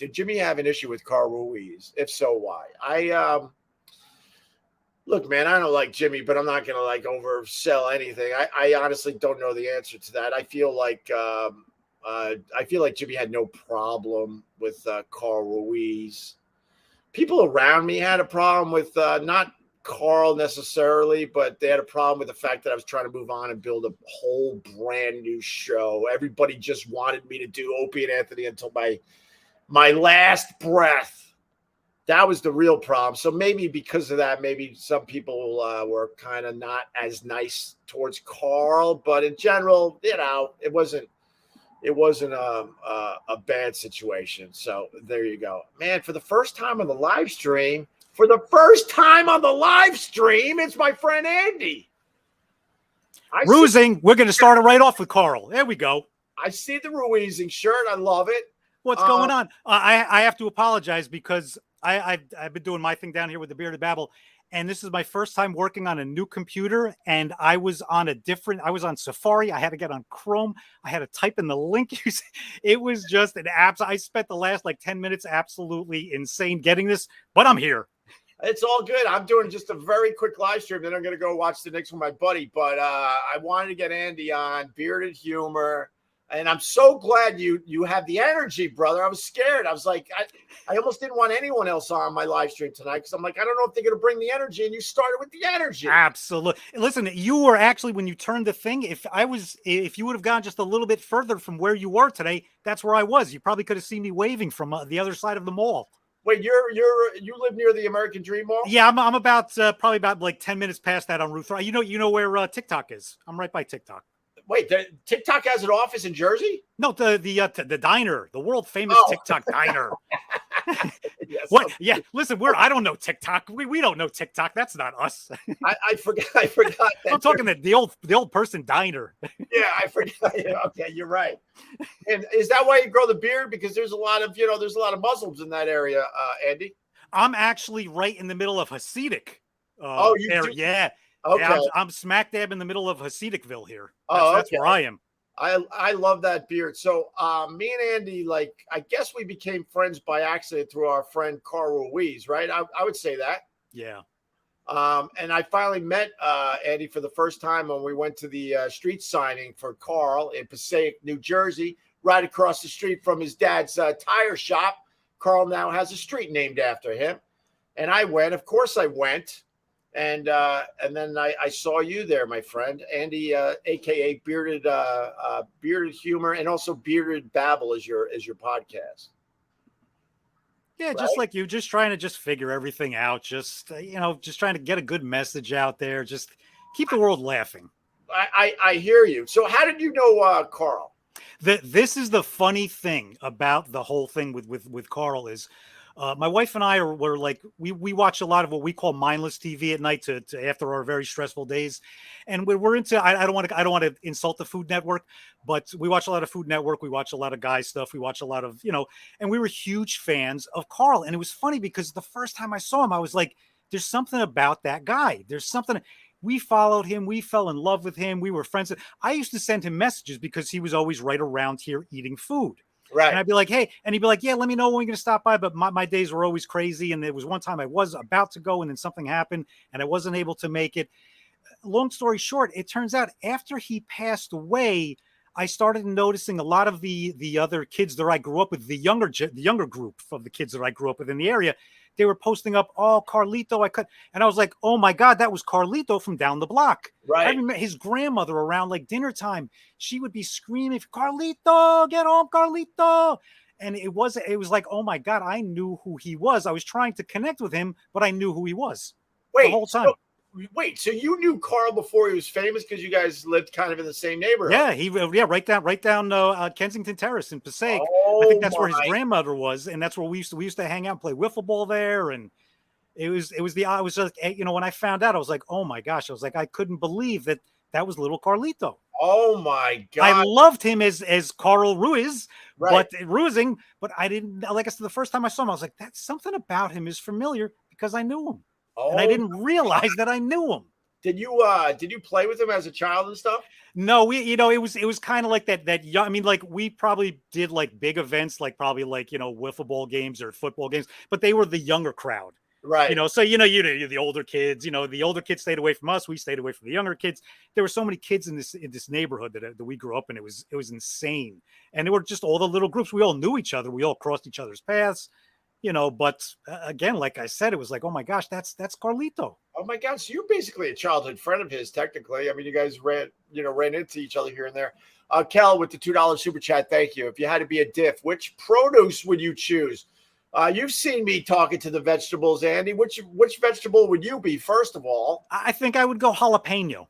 did Jimmy have an issue with Carl Ruiz? If so, why? Look, man, I don't like Jimmy, but I'm not going to like oversell anything. I honestly don't know the answer to that. I feel like Jimmy had no problem with Carl Ruiz. People around me had a problem with not Carl necessarily, but they had a problem with the fact that I was trying to move on and build a whole brand new show. Everybody just wanted me to do Opie and Anthony until my last breath. That was the real problem. So maybe because of that, maybe some people were kind of not as nice towards Carl. But in general, it wasn't a bad situation. So there you go, man. For the first time on the live stream, it's my friend Andy. Ruizing. We're going to start it right off with Carl. There we go. I see the Ruizing shirt. I love it. What's going on? I have to apologize because I've been doing my thing down here with the Bearded Babble, and this is my first time working on a new computer, and I was on Safari. I had to get on Chrome. I had to type in the link. It was just an I spent the last 10 minutes absolutely insane getting this, but I'm here. It's all good. I'm doing just a very quick live stream. Then I'm going to go watch the Knicks with my buddy, but I wanted to get Andy on, Bearded Humor. And I'm so glad you have the energy, brother. I was scared. I was like, I almost didn't want anyone else on my live stream tonight because I'm like, I don't know if they're going to bring the energy. And you started with the energy. Absolutely. Listen, you were actually, when you turned the thing, if you would have gone just a little bit further from where you were today, that's where I was. You probably could have seen me waving from the other side of the mall. Wait, you live near the American Dream Mall? Yeah, I'm about probably about 10 minutes past that on Route 3. You know where TikTok is. I'm right by TikTok. Wait, TikTok has an office in Jersey? No, the diner, the world famous TikTok diner. Yes, what? Okay. Yeah, listen, I don't know TikTok. We don't know TikTok. That's not us. I forgot that. I'm talking the old person diner. Yeah, I forgot. Okay, you're right. And is that why you grow the beard? Because there's a lot of Muslims in that area, Andy. I'm actually right in the middle of Hasidic. Yeah. Okay. Yeah, I'm smack dab in the middle of Hasidicville here. That's where I am. I love that beard. So me and Andy, I guess we became friends by accident through our friend Carl Ruiz, right? I would say that. Yeah. And I finally met Andy for the first time when we went to the street signing for Carl in Passaic, New Jersey, right across the street from his dad's tire shop. Carl now has a street named after him. And I went. Of course I went. And then I saw you there, my friend, Andy, aka Bearded Humor, and also Bearded Babble is your podcast. Yeah, right? Just like you, just trying to figure everything out, just trying to get a good message out there, just keep the world laughing. I hear you. So how did you know Carl? This is the funny thing about the whole thing with Carl is. My wife and I we watch a lot of what we call mindless TV at night to after our very stressful days, and we're into. I don't want to insult the Food Network, but we watch a lot of Food Network. We watch a lot of guy stuff. We watch a lot of and we were huge fans of Carl. And it was funny because the first time I saw him, I was like, "There's something about that guy. There's something." We followed him. We fell in love with him. We were friends. I used to send him messages because he was always right around here eating food. Right. And I'd be like, hey, and he'd be like, yeah, let me know when you're going to stop by. But my days were always crazy. And there was one time I was about to go and then something happened and I wasn't able to make it. Long story short, it turns out after he passed away, I started noticing a lot of the other kids that I grew up with, the younger group of the kids that I grew up with in the area. They were posting up, oh, Carlito, and I was like, oh my God, that was Carlito from down the block. Right. I remember his grandmother around dinner time. She would be screaming, Carlito, get home, Carlito. And it was like, oh my God, I knew who he was. I was trying to connect with him, but I knew who he was the whole time. So you knew Carl before he was famous because you guys lived kind of in the same neighborhood. Yeah, right down Kensington Terrace in Passaic. I think that's where his grandmother was, and that's where we used to hang out and play wiffle ball there. And I was just when I found out, I was like, oh my gosh, I was like, I couldn't believe that was little Carlito. Oh my God, I loved him as Carl Ruiz, right. but I didn't like I said the first time I saw him, I was like, that's something about him is familiar because I knew him. And I didn't realize that I knew him. Did you play with him as a child and stuff? No, it was kind of like that young. I mean, like we probably did like big events, like probably like wiffle ball games or football games, but they were the younger crowd. Right. So the older kids. The older kids stayed away from us. We stayed away from the younger kids. There were so many kids in this neighborhood that we grew up in. It was insane, and it were just all the little groups. We all knew each other. We all crossed each other's paths. But again, like I said, it was like, oh my gosh, that's Carlito. Oh my God! So you're basically a childhood friend of his, technically. I mean, you guys ran into each other here and there. Kel with the $2 super chat. Thank you. If you had to be a diff, which produce would you choose? You've seen me talking to the vegetables, Andy. Which vegetable would you be, first of all? I think I would go jalapeno.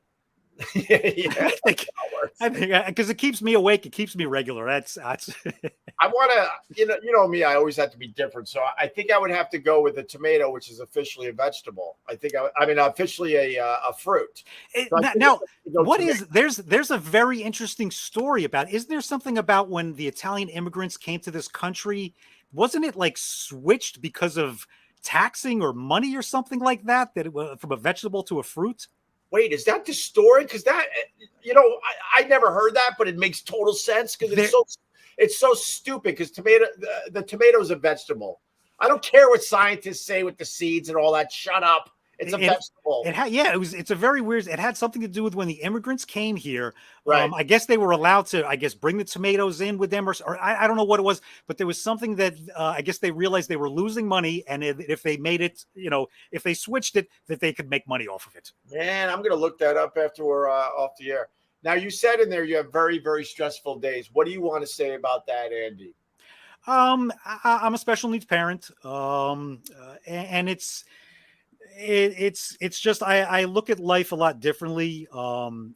Yeah, I think because it keeps me awake. It keeps me regular. That's I want to, me. I always have to be different. So I think I would have to go with the tomato, which is officially a vegetable. Officially a fruit. So now, what is there's a very interesting story about. Isn't there something about when the Italian immigrants came to this country? Wasn't it like switched because of taxing or money or something like that? That it was from a vegetable to a fruit. Wait, is that the story? Because that, I never heard that, but it makes total sense because it's so stupid. Because the tomato is a vegetable. I don't care what scientists say with the seeds and all that. Shut up. It's a vegetable. It's a very weird. It had something to do with when the immigrants came here. Right. I guess they were allowed to, bring the tomatoes in with them, or I don't know what it was, but there was something that I guess they realized they were losing money, and if they made it, if they switched it, that they could make money off of it. Man, I'm gonna look that up after we're off the air. Now, you said in there you have very, very stressful days. What do you want to say about that, Andy? I'm a special needs parent, and it's just I look at life a lot differently. I'm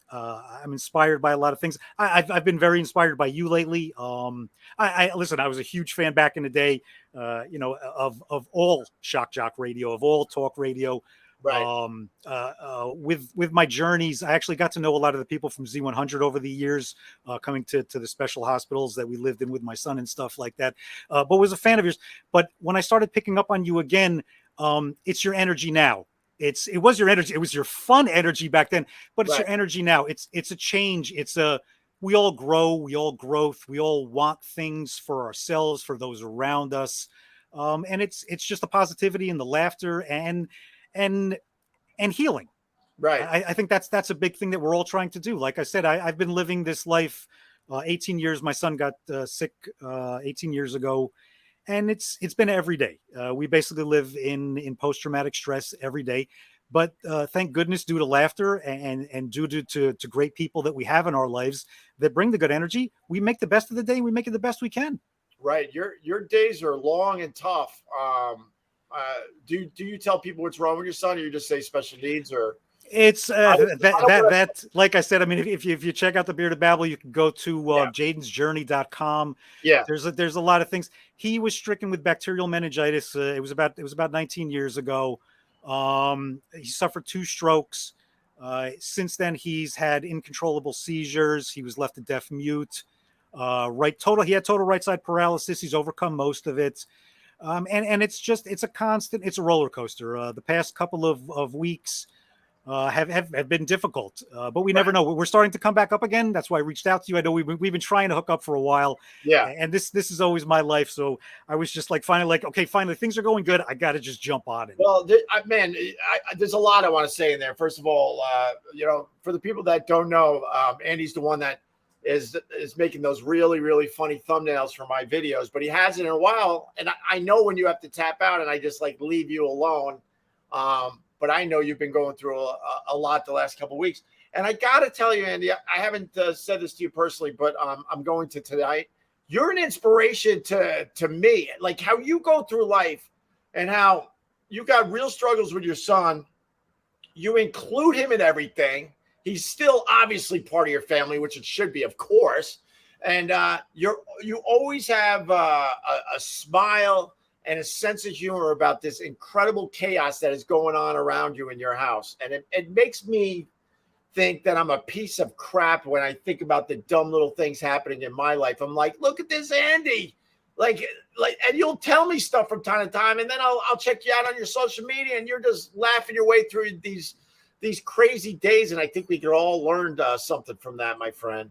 inspired by a lot of things. I've been very inspired by you lately. I listen. I was a huge fan back in the day, of all shock jock radio, of all talk radio. Right. With my journeys, I actually got to know a lot of the people from Z100 over the years, coming to the special hospitals that we lived in with my son and stuff like that. But was a fan of yours. But when I started picking up on you again, it's your energy now. It was your energy. It was your fun energy back then, but it's your energy now. It's a change. We all grow, we all growth, we all want things for ourselves, for those around us. And it's just the positivity and the laughter and healing. Right. I think that's a big thing that we're all trying to do. Like I said, I've been living this life 18 years. My son got sick 18 years ago. And it's been every day. We basically live in post-traumatic stress every day. But thank goodness, due to laughter and due to great people that we have in our lives that bring the good energy, we make the best of the day. And we make it the best we can. Right. Your days are long and tough. Do you tell people what's wrong with your son, or you just say special needs, or? It's that like I said, I mean, if you check out the Bearded Babble, you can go to jadensjourney.com. Yeah. There's a lot of things. He was stricken with bacterial meningitis. It was about 19 years ago. He suffered 2 strokes. Since then, he's had incontrollable seizures. He was left a deaf mute. He had total right side paralysis. He's overcome most of it. And it's a roller coaster. The past couple of weeks have been difficult, but we never know. We're starting to come back up again. That's why I reached out to you. I know we've been trying to hook up for a while. Yeah. And this is always my life. So I was just like, finally things are going good. I got to just jump on it. Well, there's a lot I want to say in there. First of all, for the people that don't know, Andy's the one that is making those really, really funny thumbnails for my videos, but he hasn't in a while. And I know when you have to tap out, and I just like leave you alone. But I know you've been going through a lot the last couple of weeks. And I got to tell you, Andy, I haven't said this to you personally, but I'm going to tonight. You're an inspiration to me, like how you go through life and how you got real struggles with your son. You include him in everything. He's still obviously part of your family, which it should be, of course. And you always have a smile and a sense of humor about this incredible chaos that is going on around you in your house. And it makes me think that I'm a piece of crap when I think about the dumb little things happening in my life. I'm like, look at this, Andy. Like, and you'll tell me stuff from time to time, and then I'll check you out on your social media, and you're just laughing your way through these these crazy days, and I think we could all learn something from that, my friend.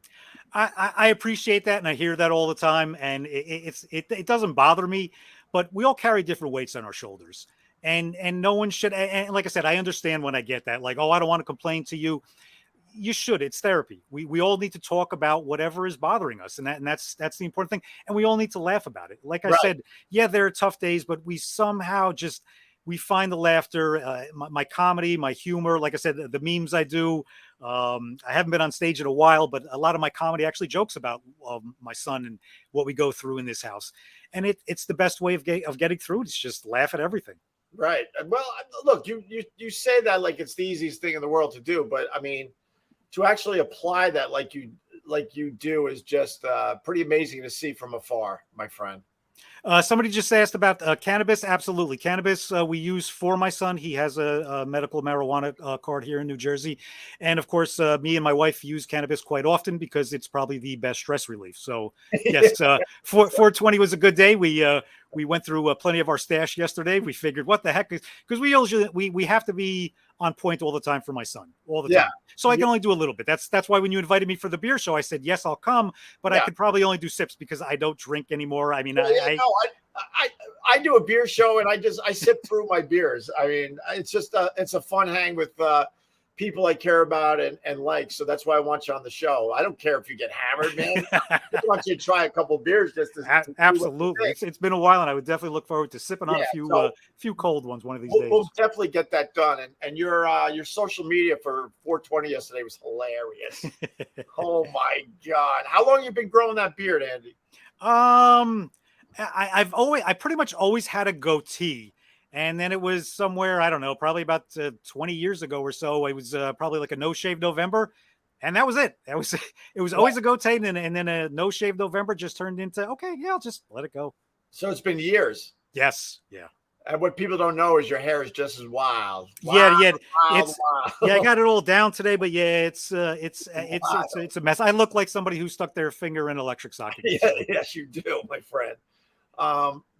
I appreciate that, and I hear that all the time, and it doesn't bother me. But we all carry different weights on our shoulders, and no one should. And like I said, I understand when I get that, like, oh, I don't want to complain to you. You should. It's therapy. We all need to talk about whatever is bothering us, and that's the important thing. And we all need to laugh about it. Like I Right. said, yeah, there are tough days, but we somehow just we find the laughter, my comedy, my humor. Like I said, the memes I do. I haven't been on stage in a while, but a lot of my comedy actually jokes about my son and what we go through in this house. And it's the best way of getting through it. It's just laugh at everything. Right. Well, look, you say that like it's the easiest thing in the world to do, but I mean, to actually apply that like you do is just pretty amazing to see from afar, my friend. Somebody just asked about cannabis. Absolutely. Cannabis we use for my son. He has a medical marijuana card here in New Jersey. And of course, me and my wife use cannabis quite often because it's probably the best stress relief. So, yes, 420 was a good day. We went through plenty of our stash yesterday. We figured what the heck, because we have to be on point all the time for my son, all the Yeah. time. So I can only do a little bit. That's why when you invited me for the beer show, I said yes, I'll come, but I could probably only do sips because I don't drink anymore. I mean, I do a beer show and I sip through my beers. I mean, it's a fun hang with people I care about and like. So that's why I want you on the show. I don't care if you get hammered, man. I want you to try a couple beers just to absolutely. It's been a while, and I would definitely look forward to sipping on a few cold ones one of these days. We'll definitely get that done. And your social media for 420 yesterday was hilarious. Oh my God! How long have you been growing that beard, Andy? I pretty much always had a goatee. And then it was somewhere, I don't know, probably about 20 years ago or so. It was probably like a no shave November. And that was it. It was always a goatee. And then a no shave November just turned into, okay, yeah, I'll just let it go. So it's been years. Yes. Yeah. And what people don't know is your hair is just as wild. Yeah. I got it all down today, but yeah, it's a mess. I look like somebody who stuck their finger in an electric socket. Yes, you do, my friend.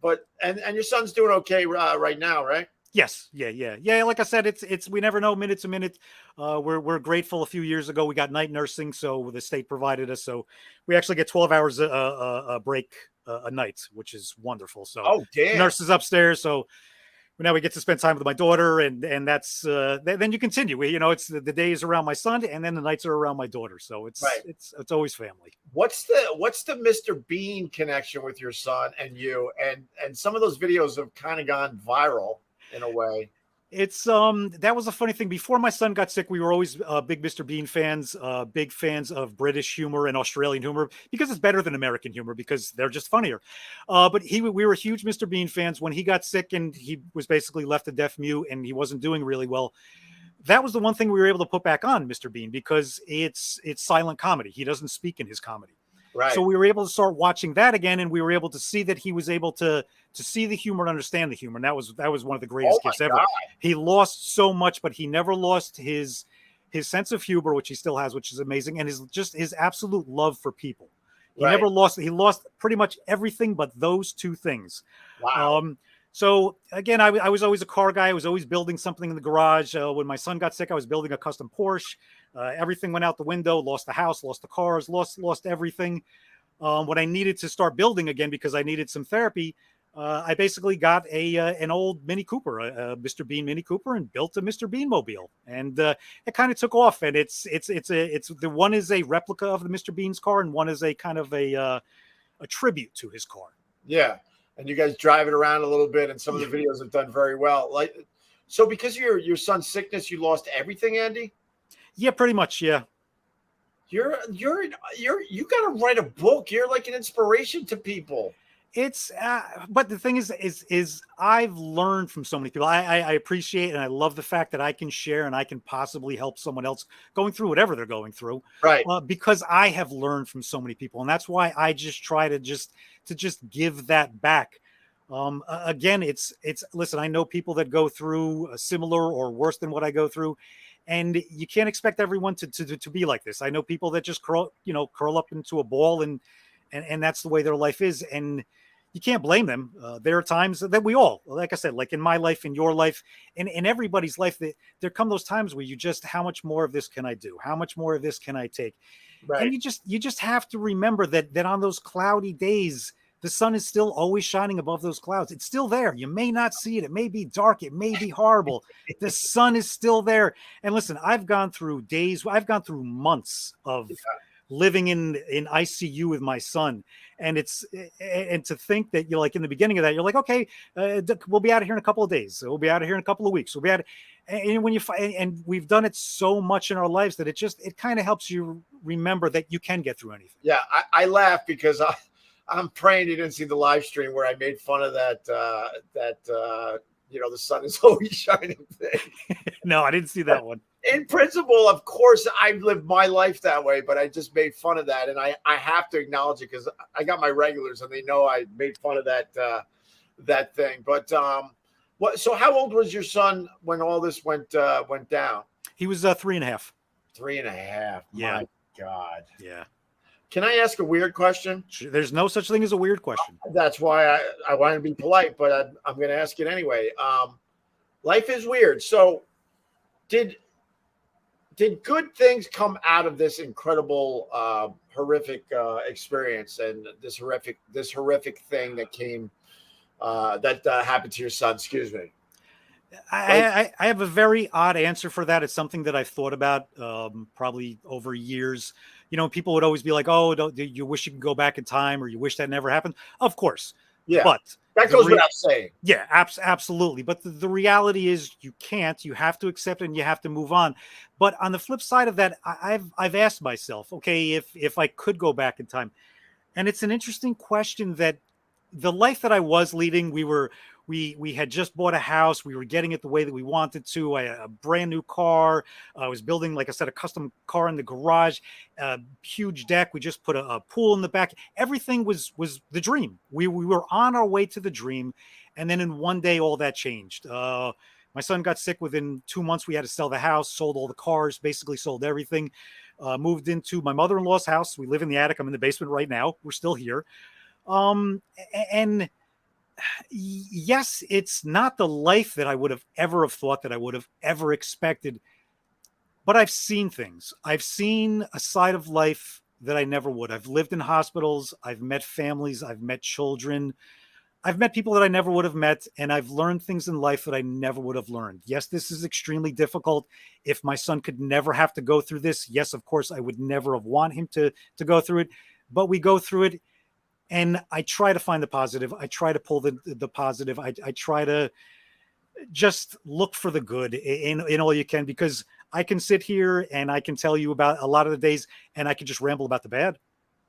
But your son's doing okay right now, right? Yes. Yeah. Like I said, it's we never know minute to minute. We're grateful. A few years ago, we got night nursing, so the state provided us. So we actually get 12 hours a break a night, which is wonderful. So damn. Nurses upstairs, so now we get to spend time with my daughter, and that's then you continue. It's the days around my son, and then the nights are around my daughter. So it's always family. What's the Mr. Bean connection with your son and you? And some of those videos have kind of gone viral in a way. It's that was a funny thing. Before my son got sick, we were always big Mr. Bean fans, big fans of British humor and Australian humor because it's better than American humor because they're just funnier. But we were huge Mr. Bean fans. When he got sick and he was basically left a deaf mute and he wasn't doing really well, that was the one thing we were able to put back on Mr. Bean because it's silent comedy. He doesn't speak in his comedy. Right. So we were able to start watching that again, and we were able to see that he was able to see the humor and understand the humor. And that was one of the greatest gifts ever. God. He lost so much, but he never lost his sense of humor, which he still has, which is amazing, and his absolute love for people. He never lost. He lost pretty much everything but those two things. Wow. So again, I was always a car guy. I was always building something in the garage. When my son got sick, I was building a custom Porsche. Everything went out the window. Lost the house. Lost the cars. Lost everything. When I needed to start building again because I needed some therapy, I basically got an old Mini Cooper, a Mr. Bean Mini Cooper, and built a Mr. Bean mobile. And it kind of took off. And it's the one is a replica of the Mr. Bean's car, and one is a kind of a tribute to his car. Yeah. And you guys drive it around a little bit, and some of the videos have done very well. So because of your son's sickness, you lost everything, Andy? Yeah, pretty much. Yeah. You got to write a book. You're like an inspiration to people. It's but the thing is I've learned from so many people. I appreciate and I love the fact that I can share and I can possibly help someone else going through whatever they're going through. Right. Because I have learned from so many people, and that's why I just try to just give that back. Again, it's listen, I know people that go through similar or worse than what I go through, and you can't expect everyone to be like this. I know people that just curl up into a ball and that's the way their life is. And you can't blame them. There are times that we all, like I said, like in my life, in your life, in everybody's life, that there come those times where you just, how much more of this can I do? How much more of this can I take? And Right. you just have to remember that on those cloudy days, the sun is still always shining above those clouds. It's still there. You may not see it. It may be dark. It may be horrible. The sun is still there. And listen, I've gone through days, I've gone through months of living in ICU with my son. And and to think that you're like in the beginning of that, you're like, okay, we'll be out of here in a couple of days. We'll be out of here in a couple of weeks. We'll be out. And when and we've done it so much in our lives that it kind of helps you remember that you can get through anything. Yeah, I laugh because I'm praying you didn't see the live stream where I made fun of that the sun is always shining thing. No, I didn't see that one. In principle, of course, I've lived my life that way, but I just made fun of that, and I have to acknowledge it because I got my regulars and they know I made fun of that thing. But what? So, how old was your son when all this went down? He was 3.5. 3.5. Yeah. My God. Yeah. Can I ask a weird question? There's no such thing as a weird question. That's why I want to be polite, but I'm going to ask it anyway. Life is weird. So, did good things come out of this incredible, horrific experience and this horrific thing that came that happened to your son? Excuse me. I have a very odd answer for that. It's something that I've thought about probably over years. People would always be like, "Oh, do you wish you could go back in time, or you wish that never happened?" Of course, Yeah, but that goes without saying. Yeah, absolutely. But the reality is, you can't. You have to accept it, and you have to move on. But on the flip side of that, I've asked myself, okay, if I could go back in time, and it's an interesting question that the life that I was leading, we had just bought a house. We were getting it the way that we wanted to. I had a brand new car. I was building, like I said, a custom car in the garage, a huge deck. We just put a pool in the back. Everything was the dream. We were on our way to the dream. And then in one day, all that changed. My son got sick within 2 months. We had to sell the house, sold all the cars, basically sold everything, moved into my mother-in-law's house. We live in the attic. I'm in the basement right now. We're still here. And yes, it's not the life that I would have ever thought that I would have ever expected, but I've seen things. I've seen a side of life that I never would. I've lived in hospitals. I've met families. I've met children. I've met people that I never would have met, and I've learned things in life that I never would have learned. Yes, this is extremely difficult. If my son could never have to go through this, yes, of course, I would never have want him to go through it, but we go through it. And I try to find the positive. I try to pull the positive. I try to just look for the good in all you can, because I can sit here and I can tell you about a lot of the days, and I can just ramble about the bad.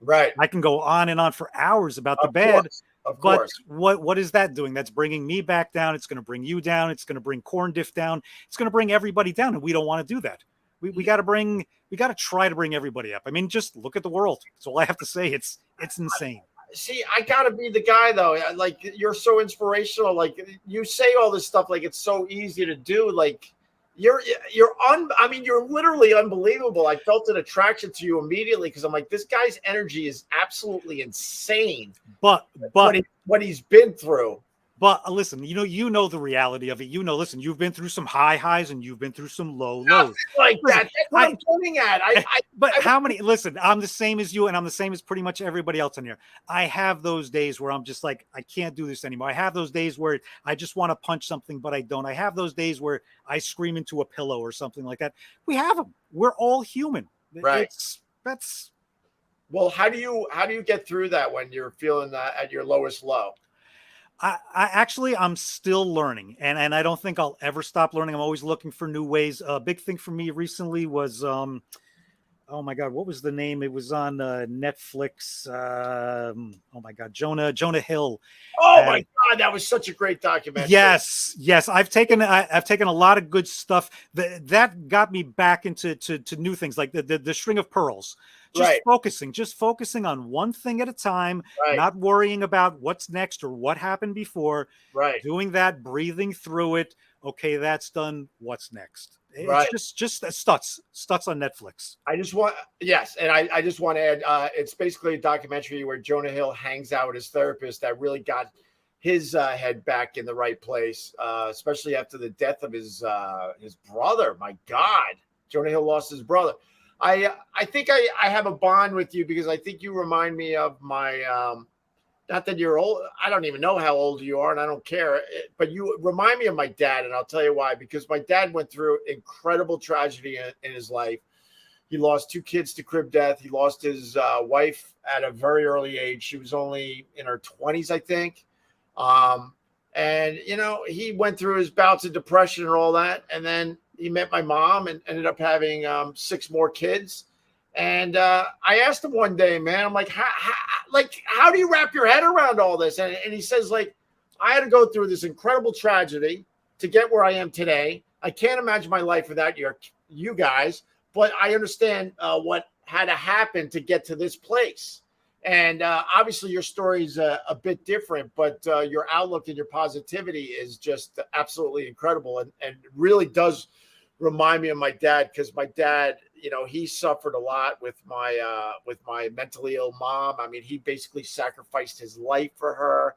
Right. I can go on and on for hours about the bad. Of course. But what is that doing? That's bringing me back down. It's going to bring you down. It's going to bring Corn Diff down. It's going to bring everybody down, and we don't want to do that. We got to try to bring everybody up. I mean, just look at the world. That's all I have to say. It's insane. See, I gotta be the guy though. Like, you're so inspirational. Like, you say all this stuff like it's so easy to do. Like, you're literally unbelievable. I felt an attraction to you immediately because I'm like, this guy's energy is absolutely insane. But what he's been through. But listen, you know the reality of it. Listen, you've been through some high highs and you've been through some low lows. Nothing like that. That's what I'm getting at. How many? Listen, I'm the same as you, and I'm the same as pretty much everybody else in here. I have those days where I'm just like, I can't do this anymore. I have those days where I just want to punch something, but I don't. I have those days where I scream into a pillow or something like that. We have them. We're all human. Right. That's. Well, how do you get through that when you're feeling that at your lowest low? I'm still learning, and I don't think I'll ever stop learning. I'm always looking for new ways. A big thing for me recently was, oh my God, what was the name? It was on Netflix. Oh my God, Jonah Hill. Oh my God, that was such a great documentary. Yes. I've taken a lot of good stuff that got me back into new things, like the String of Pearls. Right. just focusing on one thing at a time, Right. not worrying about what's next or what happened before, Right. doing that, breathing through it. Okay, that's done. What's next? It's Right. just Stutz on Netflix. I just want, yes, and I just want to add, it's basically a documentary where Jonah Hill hangs out with his therapist that really got his head back in the right place, especially after the death of his brother. My God, Jonah Hill lost his brother. I think I have a bond with you because I think you remind me of my not that you're old. I don't even know how old you are, and I don't care. But you remind me of my dad, and I'll tell you why. Because my dad went through incredible tragedy in his life. He lost two kids to crib death. He lost his wife at a very early age. She was only in her 20s, I think. Um, and, you know, he went through his bouts of depression and all that. And then he met my mom and ended up having six more kids. And I asked him one day, man, I'm like, how do you wrap your head around all this? And he says, like, I had to go through this incredible tragedy to get where I am today. I can't imagine my life without you guys, but I understand what had to happen to get to this place. And obviously your story is a bit different, but your outlook and your positivity is just absolutely incredible and really does remind me of my dad, because my dad, you know, he suffered a lot with my mentally ill mom. I mean, he basically sacrificed his life for her.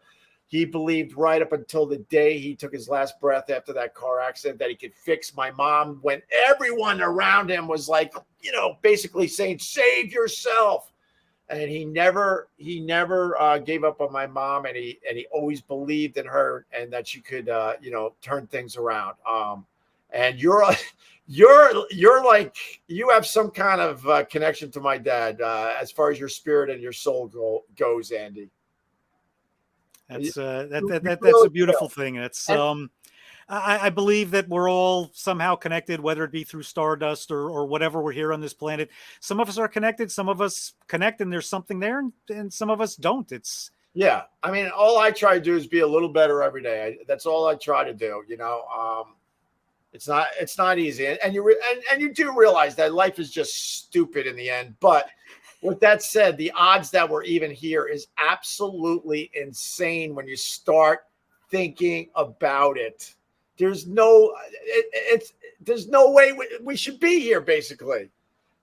He believed right up until the day he took his last breath after that car accident that he could fix my mom, when everyone around him was like, you know, basically saying, save yourself. And he never gave up on my mom, and he always believed in her and that she could, you know, turn things around. And you're like, you have some kind of connection to my dad as far as your spirit and your soul goes, Andy. That's You that's a really beautiful do. thing. It's And I believe that we're all somehow connected, whether it be through stardust or whatever we're here on this planet. Some of us are connected, some of us connect, and there's something there, and some of us don't. It's yeah, I mean, all I try to do is be a little better every day. That's all I try to do. You know, it's not easy, and you do realize that life is just stupid in the end. But with that said, the odds that we're even here is absolutely insane when you start thinking about it. There's no, there's no way we should be here. Basically,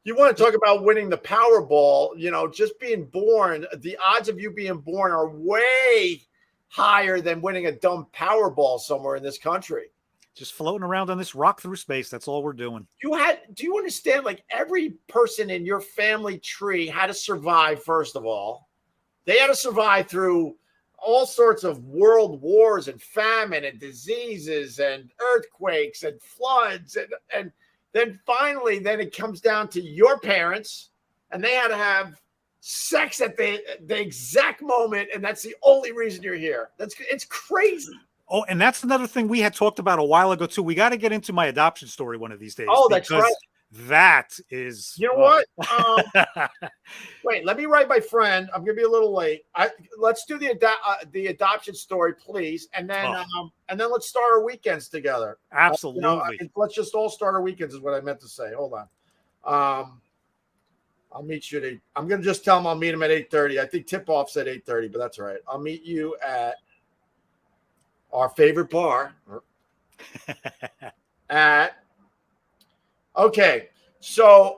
you want to talk about winning the Powerball? You know, just being born, the odds of you being born are way higher than winning a dumb Powerball somewhere in this country. just floating around on this rock through space. That's all we're doing. Do you understand, like, every person in your family tree had to survive? First of all, they had to survive through all sorts of world wars and famine and diseases and earthquakes and floods, and then finally then it comes down to your parents, and they had to have sex at the exact moment, and that's the only reason you're here. It's crazy. Oh, and that's another thing we had talked about a while ago too. We got to get into my adoption story one of these days, Oh, that's right. because that is, You know what? Wait, let me write my friend. I'm gonna be a little late. Let's do the adoption story, please, and then let's start our weekends together. Absolutely. You know, let's just all start our weekends is what I meant to say. Hold on. I'll meet you at 8. I'm gonna just tell him I'll meet him at 8:30. I think tip off's at 8:30, but that's all right. I'll meet you at our favorite bar at okay. So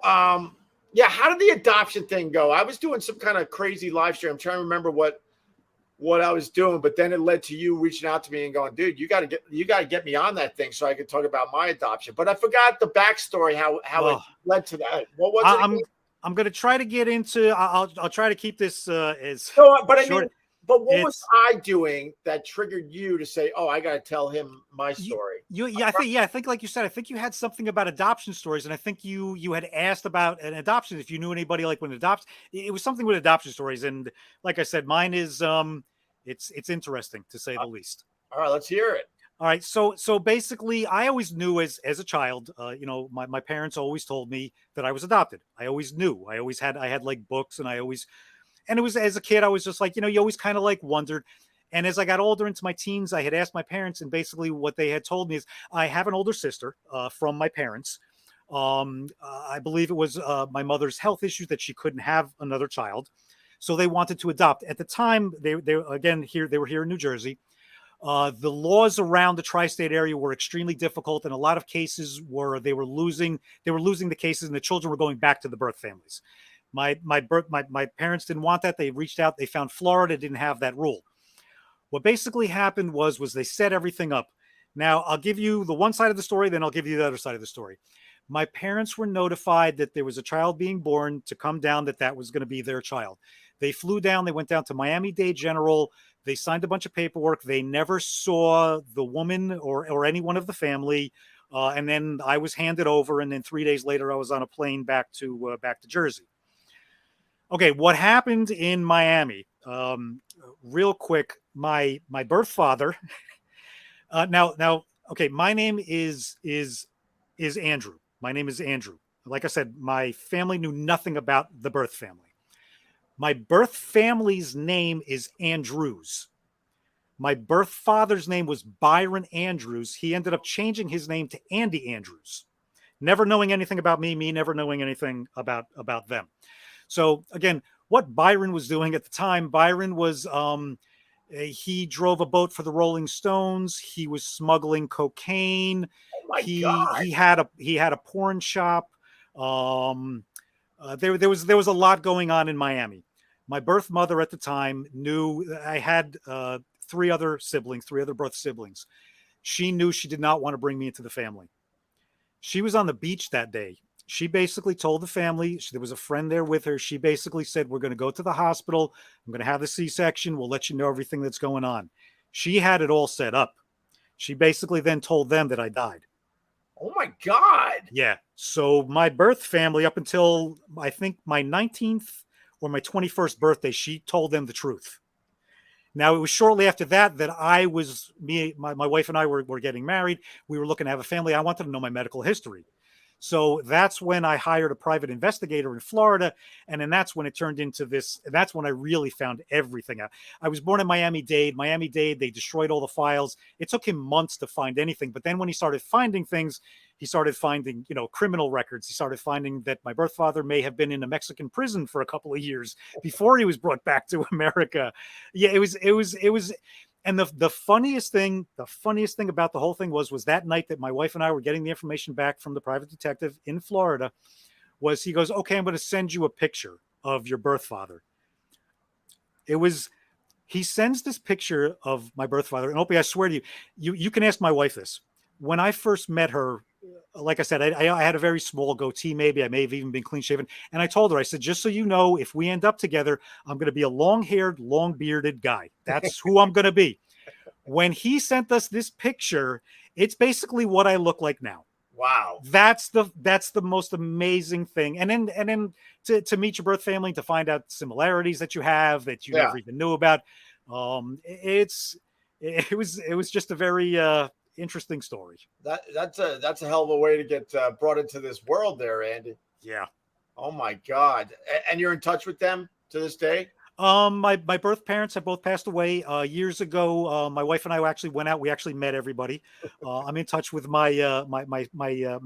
yeah, how did the adoption thing go? I was doing some kind of crazy live stream. I'm trying to remember what I was doing, but then it led to you reaching out to me and going, dude, you gotta get me on that thing so I could talk about my adoption. But I forgot the backstory, how it led to that. What was it? I'm gonna try to get into. I'll try to keep this as no, but short. I mean, but what was I doing that triggered you to say, "Oh, I got to tell him my story"? I think, like you said, I think you had something about adoption stories, and I think you had asked about an adoption if you knew anybody like when adopts. It was something with adoption stories, and like I said, mine is it's interesting to say the least. All right, let's hear it. All right, so basically, I always knew as a child, you know, my parents always told me that I was adopted. I always knew. I had like books, and it was as a kid, I was just like, you know, you always kind of like wondered. And as I got older into my teens, I had asked my parents, and basically what they had told me is I have an older sister from my parents. I believe it was my mother's health issues that she couldn't have another child, so they wanted to adopt. At the time, they again here they were here in New Jersey. The laws around the tri-state area were extremely difficult, and a lot of cases were they were losing the cases, and the children were going back to the birth families. My parents didn't want that. They reached out. They found Florida didn't have that rule. What basically happened was they set everything up. Now I'll give you the one side of the story, then I'll give you the other side of the story. My parents were notified that there was a child being born to come down, that was going to be their child. They flew down, they went down to Miami-Dade General, they signed a bunch of paperwork. They never saw the woman or anyone of the family. And then I was handed over, and then 3 days later, I was on a plane back to Jersey. Okay, what happened in Miami? Real quick, my birth father. Now, okay, my name is Andrew. My name is Andrew. Like I said, my family knew nothing about the birth family. My birth family's name is Andrews. My birth father's name was Byron Andrews. He ended up changing his name to Andy Andrews, never knowing anything about me never knowing anything about them. So again, what Byron was doing at the time, Byron was he drove a boat for the Rolling Stones. He was smuggling cocaine. Oh my He God. had a porn shop. There was a lot going on in Miami. My birth mother at the time knew I had three other birth siblings. She knew she did not want to bring me into the family. She was on the beach that day. She basically told the family, there was a friend there with her. She basically said, we're going to go to the hospital. I'm going to have the C-section. We'll let you know everything that's going on. She had it all set up. She basically then told them that I died. Oh my God. Yeah. So my birth family, up until I think my 19th or my 21st birthday, she told them the truth. Now, it was shortly after that my wife and I were getting married. We were looking to have a family. I wanted to know my medical history. So that's when I hired a private investigator in Florida. And then that's when it turned into this. That's when I really found everything out. I was born in Miami-Dade. Miami-Dade, they destroyed all the files. It took him months to find anything. But then when he started finding things, he started finding, criminal records. He started finding that my birth father may have been in a Mexican prison for a couple of years before he was brought back to America. Yeah, it was. And the funniest thing about the whole thing was that night that my wife and I were getting the information back from the private detective in Florida, was he goes, okay, I'm going to send you a picture of your birth father. He sends this picture of my birth father. And Opie, I swear to you can ask my wife this. When I first met her, like I said, I had a very small goatee, maybe. I may have even been clean shaven. And I told her, I said, just so you know, if we end up together, I'm going to be a long-haired, long-bearded guy. That's who I'm going to be. When he sent us this picture, it's basically what I look like now. Wow. That's the most amazing thing. And then to meet your birth family, to find out similarities that you have that you never even knew about. It was just a very interesting story. That's a hell of a way to get brought into this world there, Andy. Yeah. Oh my God. And you're in touch with them to this day? My birth parents have both passed away years ago. My wife and I actually went out. We actually met everybody. I'm in touch with my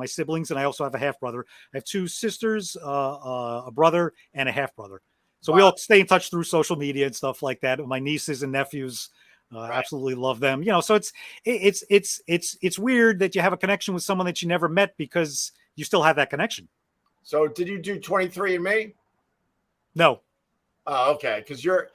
siblings, and I also have a half brother. I have two sisters, a brother, and a half brother. So we all stay in touch through social media and stuff like that. My nieces and nephews, absolutely love them. So it's weird that you have a connection with someone that you never met because you still have that connection. So did you do 23andMe? No. Oh, okay. Because your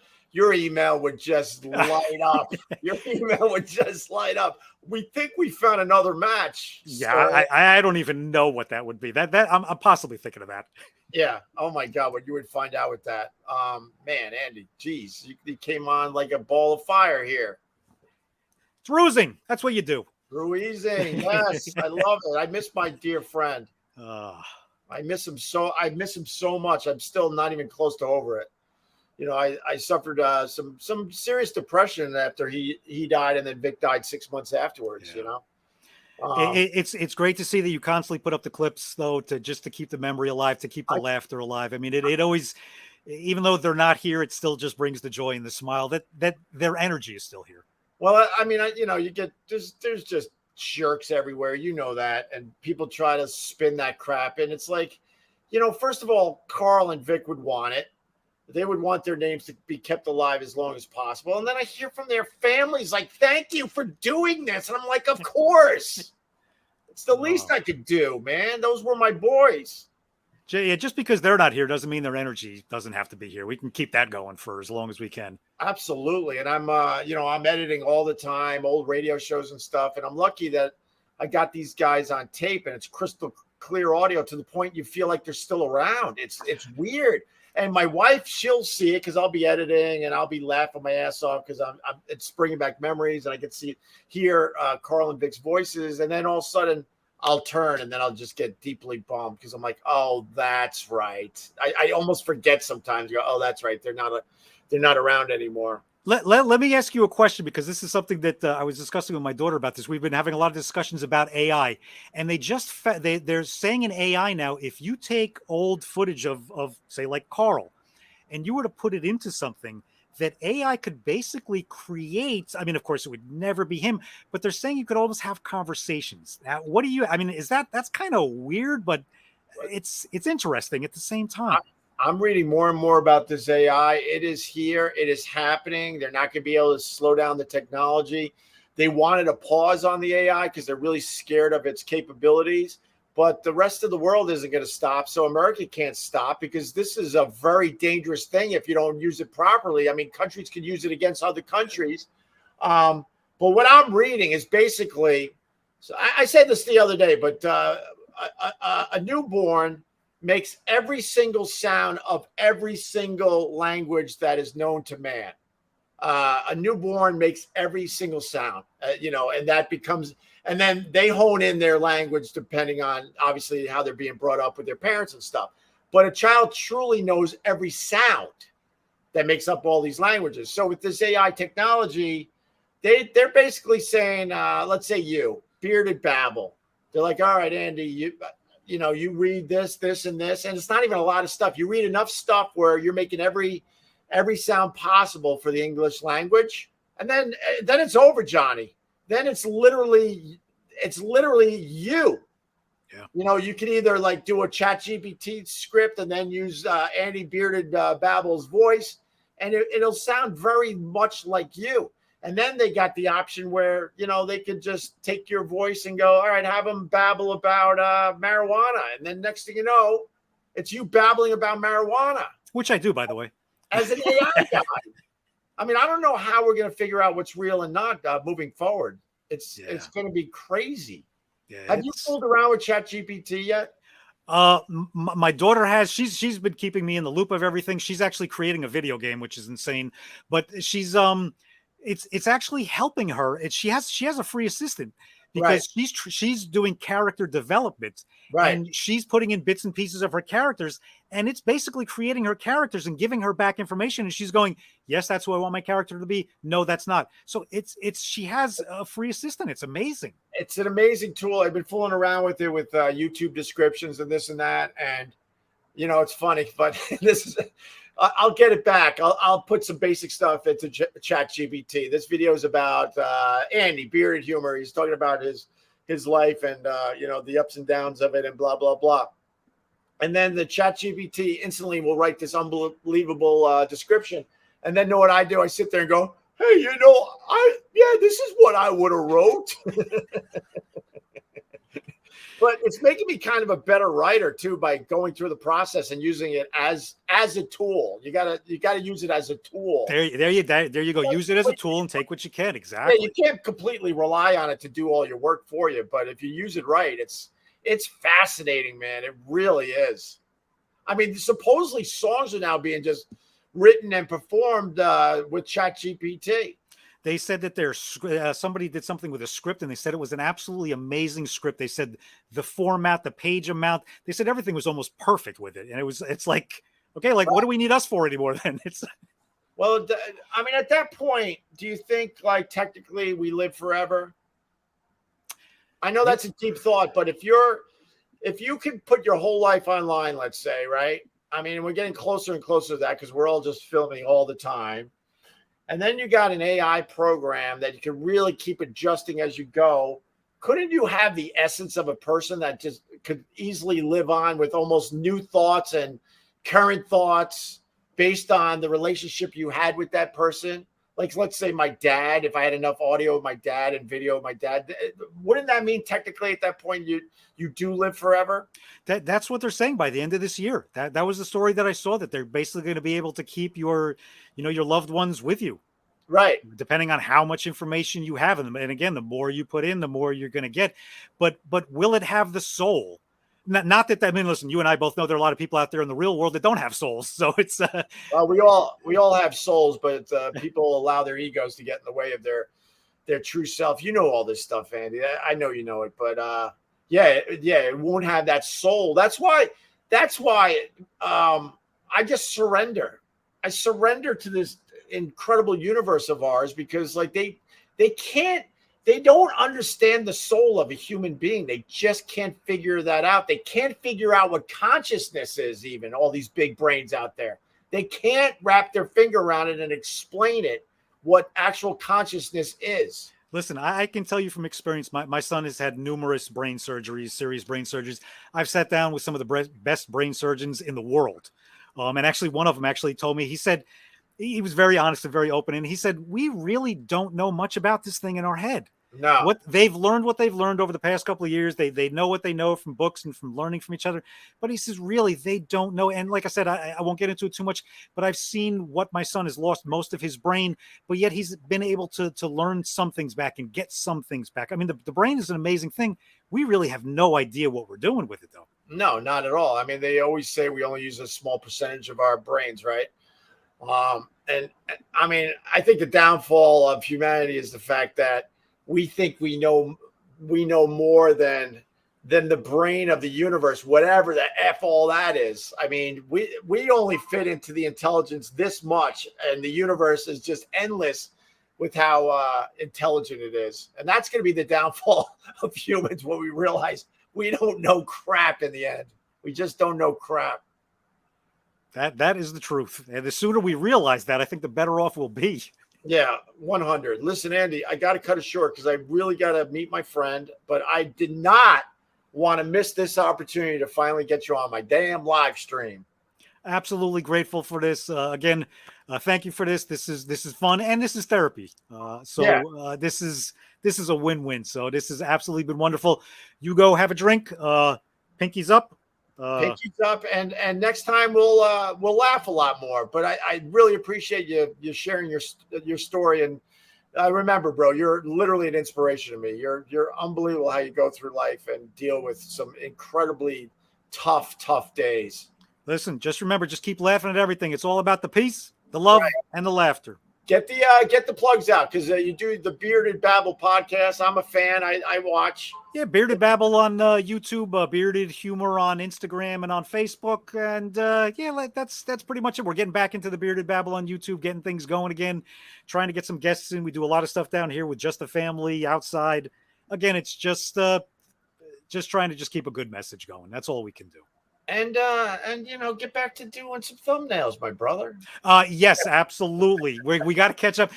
email would just light up. Your email would just light up. We think we found another match. Yeah, I don't even know what that would be. That I'm possibly thinking of that. Yeah. Oh my God, what you would find out with that. Man, Andy, geez, you came on like a ball of fire here. It's ruising. That's what you do. Ruizing. Yes, I love it. I miss my dear friend. I miss him so much. I'm still not even close to over it. I suffered some serious depression after he died, and then Vic died 6 months afterwards. Yeah. It's great to see that you constantly put up the clips, though, to keep the memory alive, to keep the laughter alive. I mean, it always, even though they're not here, it still just brings the joy and the smile that their energy is still here. Well, I mean, you get there's just jerks everywhere. You know that. And people try to spin that crap. And it's like, first of all, Carl and Vic would want it. They would want their names to be kept alive as long as possible. And then I hear from their families like, thank you for doing this. And I'm like, of course. It's the least I could do, man. Those were my boys. Yeah, just because they're not here doesn't mean their energy doesn't have to be here. We can keep that going for as long as we can. Absolutely. And I'm editing all the time, old radio shows and stuff. And I'm lucky that I got these guys on tape and it's crystal clear audio to the point you feel like they're still around. It's weird. And my wife, she'll see it because I'll be editing and I'll be laughing my ass off because it's bringing back memories and I can hear Carl and Vic's voices. And then all of a sudden I'll turn and then I'll just get deeply bummed because I'm like, oh, that's right. I almost forget sometimes. You go, oh, that's right. They're not around anymore. Let me ask you a question because this is something that I was discussing with my daughter about this. We've been having a lot of discussions about AI, and they're saying in AI now, if you take old footage of say like Carl, and you were to put it into something, that AI could basically create. I mean, of course, it would never be him, but they're saying you could almost have conversations. Now, what do you? I mean, that's kind of weird, but it's interesting at the same time. I'm reading more and more about this AI. It is here. It is happening. They're not going to be able to slow down the technology. They wanted a pause on the AI because they're really scared of its capabilities. But the rest of the world isn't going to stop. So America can't stop because this is a very dangerous thing if you don't use it properly. I mean, countries can use it against other countries. But what I'm reading is basically, so I said this the other day, but a newborn makes every single sound of every single language that is known to man. A newborn makes every single sound, and that becomes, and then they hone in their language depending on obviously how they're being brought up with their parents and stuff. But a child truly knows every sound that makes up all these languages. So with this AI technology, they're basically saying, let's say you, bearded babble. They're like, all right, Andy, you read this, and this, and it's not even a lot of stuff. You read enough stuff where you're making every sound possible for the English language. And then it's over, Johnny. Then it's literally you. Yeah. You can either like do a ChatGPT script and then use Andy Bearded Babble's voice, and it'll sound very much like you. And then they got the option where, they could just take your voice and go, all right, have them babble about marijuana. And then next thing you know, it's you babbling about marijuana. Which I do, by the way. As an AI guy. I mean, I don't know how we're going to figure out what's real and not moving forward. It's going to be crazy. Yeah, have you fooled around with ChatGPT yet? My daughter has. She's been keeping me in the loop of everything. She's actually creating a video game, which is insane. But she's it's actually helping her. She has a free assistant because she's doing character development, and she's putting in bits and pieces of her characters, and it's basically creating her characters and giving her back information. And she's going, yes, that's who I want my character to be. No, that's not. So she has a free assistant. It's amazing. It's an amazing tool. I've been fooling around with it with YouTube descriptions and this and that, and it's funny, but this is. I'll get it back. I'll put some basic stuff into ChatGPT. This video is about Andy, bearded humor. He's talking about his life and the ups and downs of it and blah blah blah. And then the ChatGPT instantly will write this unbelievable description. And then know what I do? I sit there and go, hey, this is what I would have wrote. But it's making me kind of a better writer too by going through the process and using it as a tool. You gotta use it as a tool. There you go. Use it as a tool and take what you can. Exactly. Yeah, you can't completely rely on it to do all your work for you, but if you use it right, it's fascinating, man. It really is. I mean, supposedly songs are now being just written and performed with ChatGPT. They said that somebody did something with a script, and they said it was an absolutely amazing script. They said the format, the page amount, they said everything was almost perfect with it. And it's like, okay, like what do we need us for anymore then? Well, I mean, at that point, do you think like technically we live forever? I know that's a deep thought, but if you can put your whole life online, let's say, right? I mean, we're getting closer and closer to that because we're all just filming all the time. And then you got an AI program that you can really keep adjusting as you go. couldn't you have the essence of a person that just could easily live on with almost new thoughts and current thoughts based on the relationship you had with that person? Like, let's say my dad, if I had enough audio of my dad and video of my dad, wouldn't that mean technically at that point you do live forever? That's what they're saying by the end of this year. That was the story that I saw, that they're basically going to be able to keep your, your loved ones with you, Right. depending on how much information you have in them. And again, the more you put in, the more you're going to get. But will it have the soul? Not that, I mean, listen, you and I both know there are a lot of people out there in the real world that don't have souls. So it's we all have souls, but people allow their egos to get in the way of their true self. You know all this stuff, Andy. I know you know it, but yeah, it won't have that soul. That's why I just surrender. I surrender to this incredible universe of ours, because like they don't understand the soul of a human being. They just can't figure that out. They can't figure out what consciousness is, even all these big brains out there. They can't wrap their finger around it and explain it, what actual consciousness is. Listen, I can tell you from experience, my son has had numerous brain surgeries, serious brain surgeries. I've sat down with some of the best brain surgeons in the world. And actually, one of them actually told me, he said, he was very honest and very open. And he said, we really don't know much about this thing in our head. No. What they've learned over the past couple of years, they know what they know from books and from learning from each other. But he says, really, they don't know. And like I said, I won't get into it too much, but I've seen what my son has lost most of his brain, but yet he's been able to learn some things back and get some things back. I mean, the brain is an amazing thing. We really have no idea what we're doing with it, though. No, not at all. I mean, they always say we only use a small percentage of our brains, right? And I mean, I think the downfall of humanity is the fact that we think we know more than the brain of the universe, whatever the F all that is. I mean, we only fit into the intelligence this much, and the universe is just endless with how intelligent it is. And that's going to be the downfall of humans, when we realize we don't know crap in the end. We just don't know crap. That is the truth. And the sooner we realize that, I think the better off we'll be. Yeah, 100. Listen, Andy, I got to cut it short because I really got to meet my friend, but I did not want to miss this opportunity to finally get you on my damn live stream. Absolutely grateful for this. Again, thank you for this. This is fun, and this is therapy. This is a win-win. So this has absolutely been wonderful. You go have a drink. Pinkies up. Pinkies up, and next time we'll laugh a lot more. But I really appreciate you sharing your story. And remember, bro, you're literally an inspiration to me. You're unbelievable how you go through life and deal with some incredibly tough days. Listen, just remember, just keep laughing at everything. It's all about the peace, the love, and the laughter. Get the plugs out, because you do the Bearded Babble podcast. I'm a fan. I watch. Yeah, Bearded Babble on YouTube, Bearded Humor on Instagram and on Facebook, and that's pretty much it. We're getting back into the Bearded Babble on YouTube, getting things going again, trying to get some guests in. We do a lot of stuff down here with just the family outside. Again, it's just trying to just keep a good message going. That's all we can do. And get back to doing some thumbnails, my brother. Yes, absolutely. We got to catch up.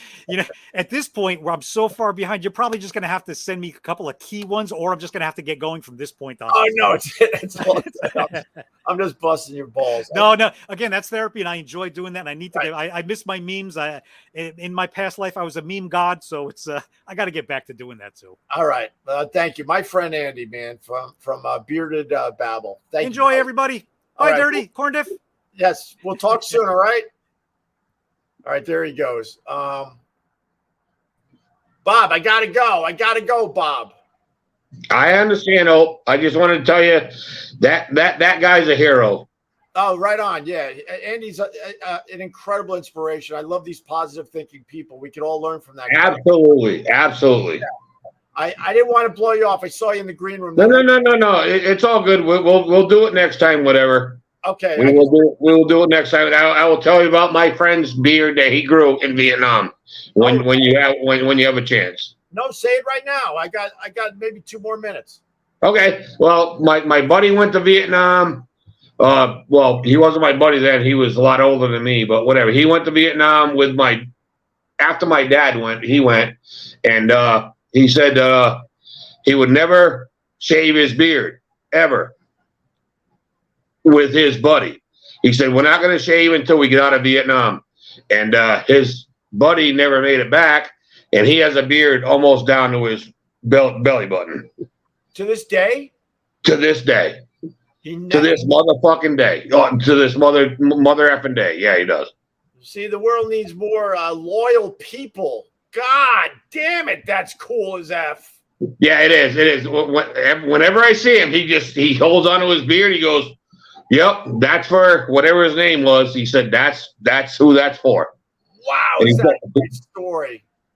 At this point where I'm so far behind, you're probably just going to have to send me a couple of key ones, or I'm just going to have to get going from this point on. Oh no, it's all. I'm just busting your balls. No. Again, that's therapy, and I enjoy doing that. And I need to I miss my memes. In my past life, I was a meme god, so it's I got to get back to doing that too. All right, thank you, my friend Andy, man, from Bearded Babble. Enjoy, everybody. Bye, Dirty Corn Diff. Yes, we'll talk soon. All right. All right, there he goes. Bob, I gotta go, Bob. I understand, Hope. I just wanted to tell you that guy's a hero. Oh, right on. Yeah, Andy's an incredible inspiration. I love these positive thinking people. We could all learn from that guy. Absolutely. Yeah. I didn't want to blow you off. I saw you in the green room. No. It's all good. We'll do it next time. Whatever. Okay. We will do it next time. I will tell you about my friend's beard that he grew in Vietnam. When you have a chance. No, say it right now. I got maybe 2 more minutes. Okay. Well, my buddy went to Vietnam. Well, he wasn't my buddy then. He was a lot older than me. But whatever. He went to Vietnam after my dad went. He went, and he said he would never shave his beard ever with his buddy. He said, we're not going to shave until we get out of Vietnam. And his buddy never made it back, and he has a beard almost down to his belly button. To this day? To this day. To this motherfucking day. Oh, to this mother effing day. Yeah, he does. See, the world needs more loyal people. God damn it, that's cool as F. Yeah, it is. It is. Whenever I see him, he holds onto his beard. He goes, "Yep, that's for whatever his name was." He said, "That's who that's for." Wow, is that a great story?